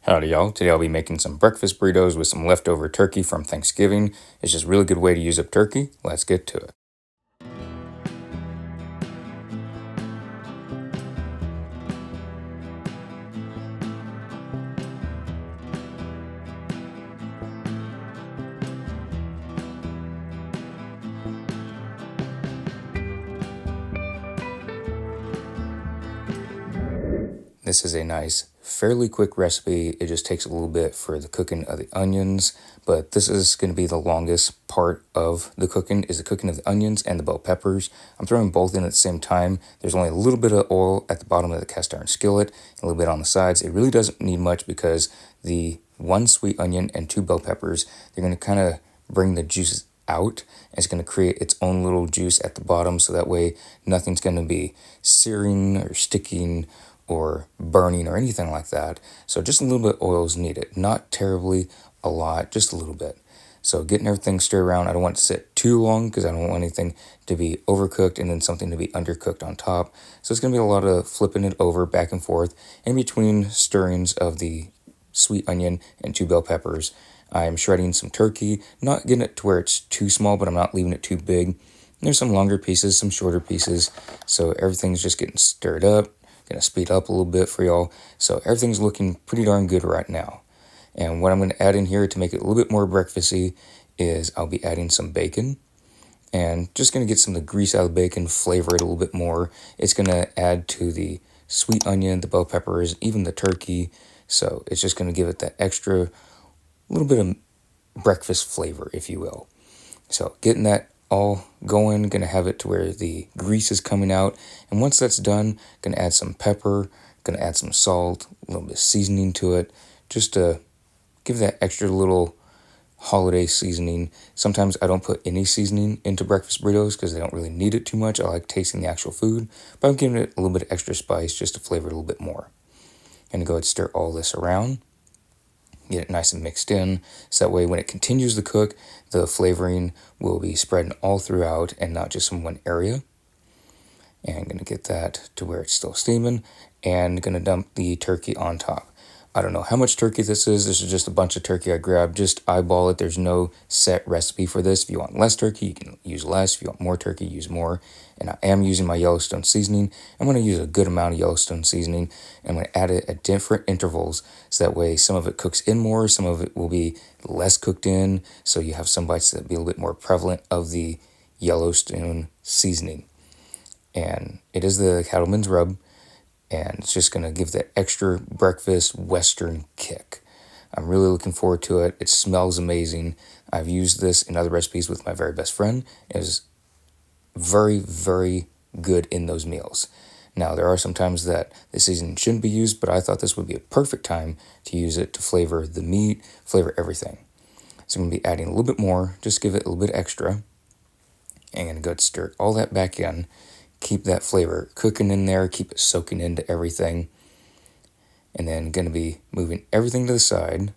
Howdy, y'all. Today I'll be making some breakfast burritos with some leftover turkey from Thanksgiving. It's just a really good way to use up turkey. Let's get to it. This is a nice, fairly quick recipe. It just takes a little bit for the cooking of the onions, but this is going to be the longest part of the cooking, is the cooking of the onions and the bell peppers. I'm throwing both in at the same time. There's only a little bit of oil at the bottom of the cast iron skillet, a little bit on the sides. It really doesn't need much because the one sweet onion and two bell peppers, they're going to kind of bring the juices out. It's going to create its own little juice at the bottom, so that way nothing's going to be searing or sticking or burning or anything like that. So just a little bit of oil is needed. Not terribly a lot, just a little bit. So getting everything stirred around. I don't want it to sit too long because I don't want anything to be overcooked and then something to be undercooked on top. So it's going to be a lot of flipping it over back and forth in between stirrings of the sweet onion and two bell peppers. I'm shredding some turkey, not getting it to where it's too small, but I'm not leaving it too big. There's some longer pieces, some shorter pieces. So everything's just getting stirred up. Gonna speed up a little bit for y'all. So everything's looking pretty darn good right now. And what I'm gonna add in here to make it a little bit more breakfasty is I'll be adding some bacon. And just gonna get some of the grease out of the bacon, flavor it a little bit more. It's gonna add to the sweet onion, the bell peppers, even the turkey. So it's just gonna give it that extra little bit of breakfast flavor, if you will. So getting that all going, gonna have it to where the grease is coming out, and once that's done, gonna add some pepper, gonna add some salt, a little bit of seasoning to it, just to give that extra little holiday seasoning. Sometimes I don't put any seasoning into breakfast burritos because they don't really need it too much. I like tasting the actual food, but I'm giving it a little bit of extra spice just to flavor it a little bit more. Gonna go ahead and stir all this around. Get it nice and mixed in, so that way when it continues to cook, the flavoring will be spreading all throughout and not just in one area. And I'm going to get that to where it's still steaming, and going to dump the turkey on top. I don't know how much turkey this is. This is just a bunch of turkey I grabbed. Just eyeball it. There's no set recipe for this. If you want less turkey, you can use less. If you want more turkey, use more. And I am using my Yellowstone seasoning. I'm going to use a good amount of Yellowstone seasoning. And I'm going to add it at different intervals. So that way some of it cooks in more. Some of it will be less cooked in. So you have some bites that be a little bit more prevalent of the Yellowstone seasoning. And it is the cattleman's rub. And it's just going to give that extra breakfast Western kick. I'm really looking forward to it. It smells amazing. I've used this in other recipes with my very best friend. It is very, very good in those meals. Now, there are some times that the seasoning shouldn't be used, but I thought this would be a perfect time to use it to flavor the meat, flavor everything. So I'm going to be adding a little bit more, just give it a little bit extra. And I'm going to go stir all that back in. Keep that flavor cooking in there, keep it soaking into everything. And then going to be moving everything to the side.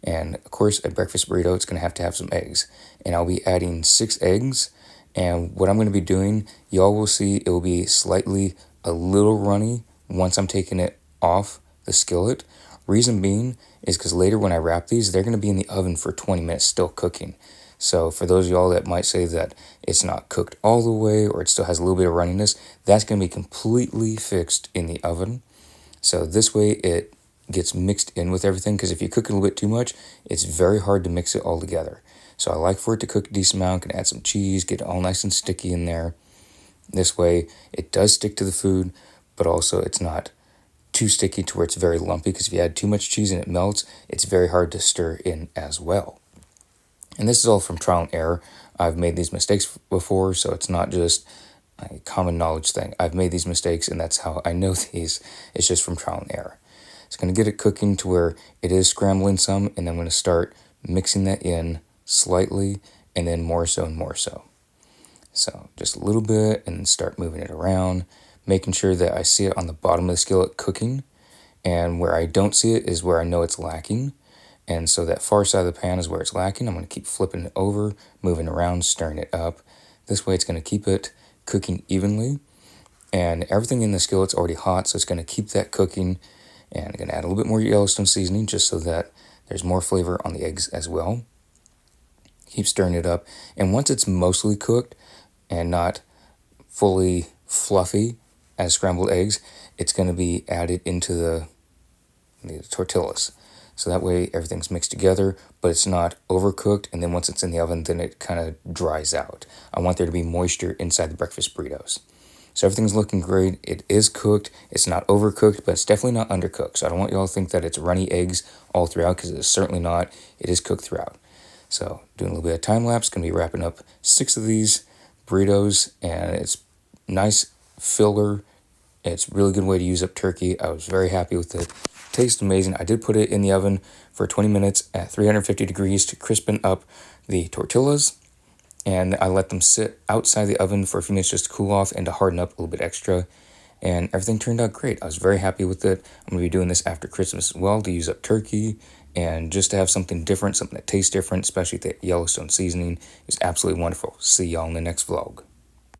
And of course, a breakfast burrito, it's going to have some eggs. And I'll be adding 6 eggs. And what I'm going to be doing, y'all will see it will be slightly a little runny once I'm taking it off the skillet. Reason being is because later when I wrap these, they're going to be in the oven for 20 minutes still cooking. So for those of y'all that might say that it's not cooked all the way or it still has a little bit of runniness, that's going to be completely fixed in the oven. So this way it gets mixed in with everything, because if you cook it a little bit too much, it's very hard to mix it all together. So I like for it to cook a decent amount. Can add some cheese, get it all nice and sticky in there. This way it does stick to the food, but also it's not too sticky to where it's very lumpy, because if you add too much cheese and it melts, it's very hard to stir in as well. And this is all from trial and error. I've made these mistakes before, so it's not just a common knowledge thing. I've made these mistakes, and that's how I know these. It's just from trial and error. It's going to get it cooking to where it is scrambling some, and then I'm going to start mixing that in slightly, and then more so and more so. So just a little bit, and then start moving it around, making sure that I see it on the bottom of the skillet cooking, and where I don't see it is where I know it's lacking. And so that far side of the pan is where it's lacking. I'm going to keep flipping it over, moving around, stirring it up. This way it's going to keep it cooking evenly. And everything in the skillet's already hot, so it's going to keep that cooking. And I'm going to add a little bit more Yellowstone seasoning just so that there's more flavor on the eggs as well. Keep stirring it up. And once it's mostly cooked and not fully fluffy as scrambled eggs, it's going to be added into the tortillas. So that way everything's mixed together, but it's not overcooked. And then once it's in the oven, then it kind of dries out. I want there to be moisture inside the breakfast burritos. So everything's looking great. It is cooked. It's not overcooked, but it's definitely not undercooked. So I don't want y'all to think that it's runny eggs all throughout, because it's certainly not. It is cooked throughout. So doing a little bit of time lapse, going to be wrapping up 6 of these burritos, and it's nice filler. It's a really good way to use up turkey. I was very happy with it. Tastes amazing. I did put it in the oven for 20 minutes at 350 degrees to crispen up the tortillas. And I let them sit outside the oven for a few minutes just to cool off and to harden up a little bit extra. And everything turned out great. I was very happy with it. I'm going to be doing this after Christmas as well to use up turkey and just to have something different, something that tastes different, especially the Yellowstone seasoning. It's absolutely wonderful. See y'all in the next vlog.